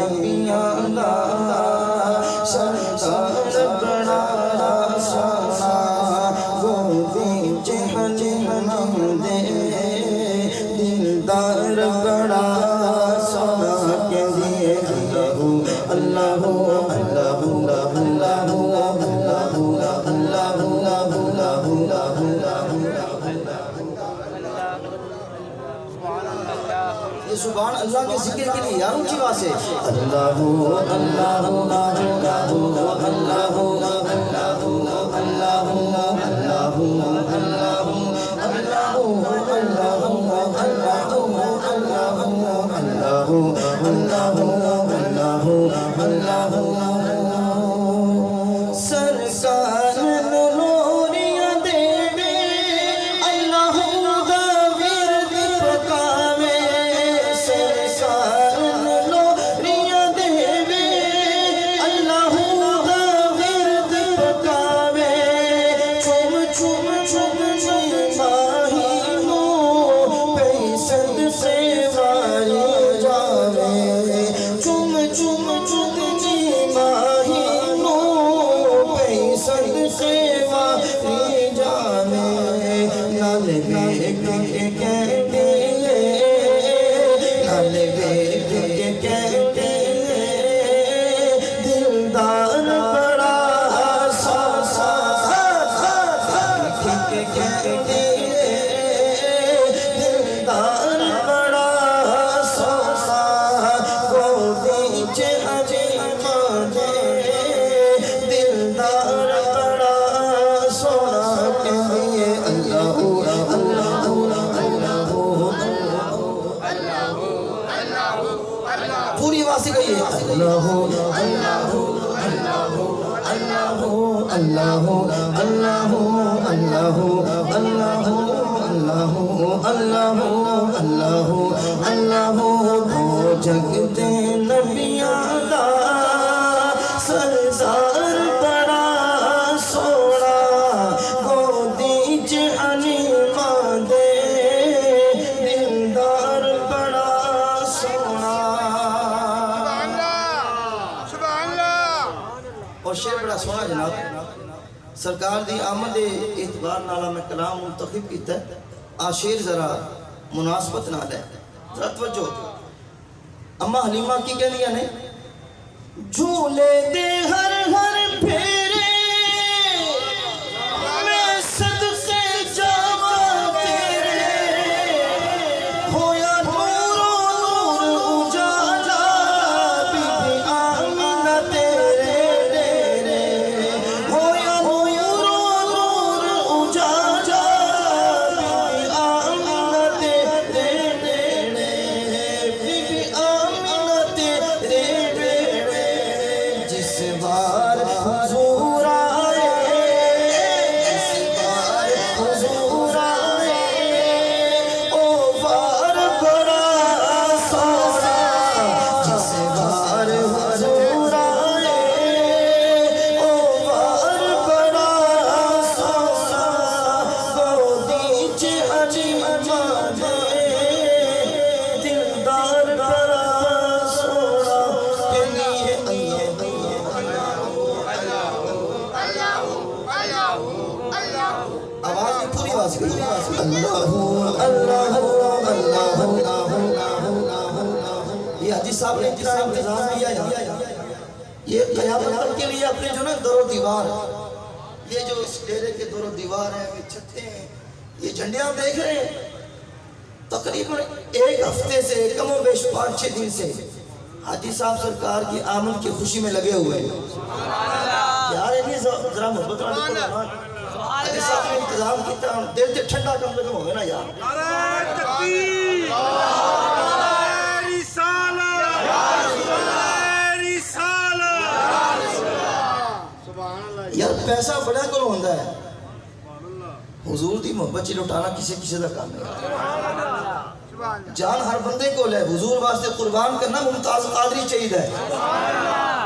نبیاں دا سردار بڑا سونا گودی جہنم دے دلدار بڑا سونا کہ دیے اللہ اللہ اللہ یہ سبحان اللہ کے ذکر کے لیے یاروں کی بات ہے اللہ اللہ اللہ اللہ سرکار نوریاں دے اللہ دا ورد پکاوے سرکار نوریاں دے اللہ دا ورد پکاوے چم چم چم چم ماہی نو پیسد سے واری جاوے چم چم چم چم ماہی نو پیسد سے واری جاوے نال بیگ کے کہتے نال بیگ کے کہتے دلدار بڑا سوسا کے کہتے دلدار بڑا سوسا گودی جہنم دے دلدار بڑا سونا کہ دیے اللہ اللہ پوری آواز سے کہیے اللہ اللہ اللہ اللہ اللہ اللہ اللہ اللہ اللہ اللہ ہو جگ دے نبیاں دا سردار بڑا سونا گودی جہنم دے دلدار بڑا سونا اور شعر بڑا سونا جناب سرکار دی آمد اعتبار نالا میں کلام منتخب کیتا ہے آشیر ذرا مناسبت نال ہے ذرا توجہ اما حلیمہ کی کہنیاں نے جھولے دے ہر ہر پھیرے میں صدقے جاواں تیرے ہویا نور و نور اجالا بی بی آمینہ تیرے ڈیرے ہویا نور و نور اجالا بی بی آمینہ تیرے ڈیرے بی بی آمینہ تیرے ڈیرے جس بار حضور آئے جس بار حضور آئے او بار بڑا سونا جس بار حضور آئے او بار بڑا سونا گودی جہنم دے دلدار بڑا سونا کہ لیے آواز کی پوری آواز گئی اللہ اللہ اللہ یہ حدیث صاحب نے اتنا انتظام کیا ہے یہ قیامت تک کے لیے اپنے جو نا دور و دیوار یہ جو اس ڈیرے کے دور و دیوار ہیں یہ چھتے ہیں یہ جھنڈے آپ دیکھ رہے ہیں تقریباً ایک ہفتے سے کم و بیش 5-6 دن سے حاجی صاحب سرکار کی آمد کی خوشی میں لگے ہوئے ہیں یار انہیں ذرا محبت والی کو حاجی صاحب نے انتظام کیتا دل سے ٹھنڈا کم لگم ہوئے نا یار نعرہ تکبیر یار پیسہ بڑا کلو ہوندہ ہے حضور دی محبت چی لٹانا کسی کسی دا کام ہے جان ہر بندے کو لے حضور واسطے قربان کرنا ممتاز قادری چاہید ہے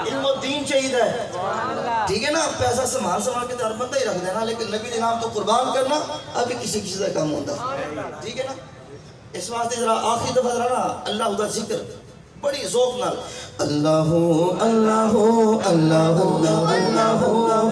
علم و دین چاہید ہے ٹھیک ہے نا پیسہ سمال کے ہر بندہ ہی رکھ دینا لیکن نبی دی نام تو قربان کرنا ابھی کسی کسی دا کام ہوندہ ٹھیک ہے نا اس واسطے ذرا آخری دفعہ ذرا نا اللہ دا ذکر بڑی ذوق نال اللہ اللہ اللہ اللہ